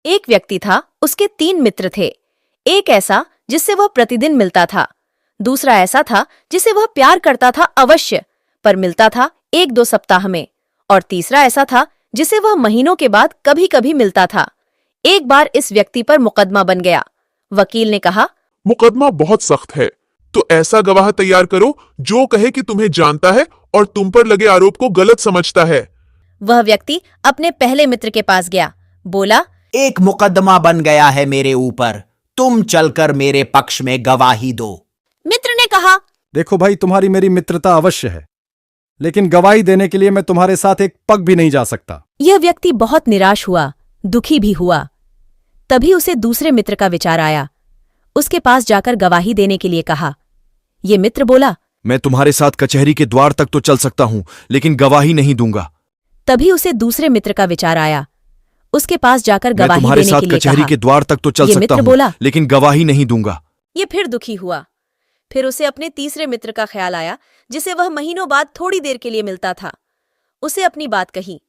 एक व्यक्ति था, उसके 3 मित्र थे। एक ऐसा जिससे वह प्रतिदिन मिलता था, दूसरा ऐसा था जिसे वह प्यार करता था अवश्य, पर मिलता था 1-2 सप्ताह में, और तीसरा ऐसा था जिसे वह महीनों के बाद कभी कभी मिलता था। एक बार इस व्यक्ति पर मुकदमा बन गया। वकील ने कहा, मुकदमा बहुत सख्त है, तो ऐसा गवाह तैयार करो जो कहे कि तुम्हें जानता है और तुम पर लगे आरोप को गलत समझता है। वह व्यक्ति अपने पहले मित्र के पास गया, बोला, एक मुकदमा बन गया है मेरे ऊपर, तुम चलकर मेरे पक्ष में गवाही दो। मित्र ने कहा, देखो भाई, तुम्हारी मेरी मित्रता अवश्य है, लेकिन गवाही देने के लिए मैं तुम्हारे साथ एक पग भी नहीं जा सकता। यह व्यक्ति बहुत निराश हुआ, दुखी भी हुआ। तभी उसे दूसरे मित्र का विचार आया। उसके पास जाकर गवाही देने के लिए कहा। ये मित्र बोला, मैं तुम्हारे साथ कचहरी के द्वार तक तो चल सकता हूं, लेकिन गवाही नहीं दूंगा। तभी उसे दूसरे मित्र का विचार आया। उसके पास जाकर मैं गवाही तुम्हारे देने साथ के लिए कचहरी कहा। के द्वार तक तो चल ये सकता मित्र हूं, बोला, लेकिन गवाही नहीं दूंगा। ये फिर दुखी हुआ। फिर उसे अपने तीसरे मित्र का ख्याल आया, जिसे वह महीनों बाद थोड़ी देर के लिए मिलता था। उसे अपनी बात कही।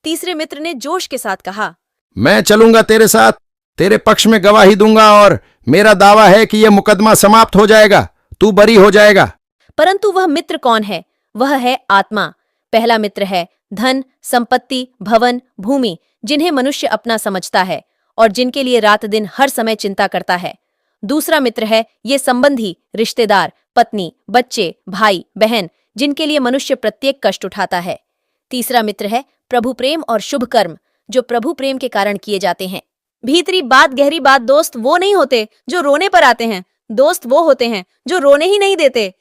तीसरे मित्र ने जोश के साथ कहा, मैं चलूंगा तेरे साथ, तेरे पक्ष में गवाही दूंगा और मेरा दावा है कि यह मुकदमा समाप्त हो जाएगा, तू बरी हो जाएगा। परंतु वह मित्र कौन है? वह है आत्मा। पहला मित्र है धन, संपत्ति, भवन, भूमि, जिन्हें मनुष्य अपना समझता है और जिनके लिए रात दिन हर समय चिंता करता है। दूसरा मित्र है ये संबंधी, रिश्तेदार, पत्नी, बच्चे, भाई, बहन, जिनके लिए मनुष्य प्रत्येक कष्ट उठाता है। तीसरा मित्र है प्रभु प्रेम और शुभ कर्म, जो प्रभु प्रेम के कारण किए जाते हैं। भीतरी बात, गहरी बात, दोस्त वो नहीं होते जो रोने पर आते हैं, दोस्त वो होते हैं जो रोने ही नहीं देते।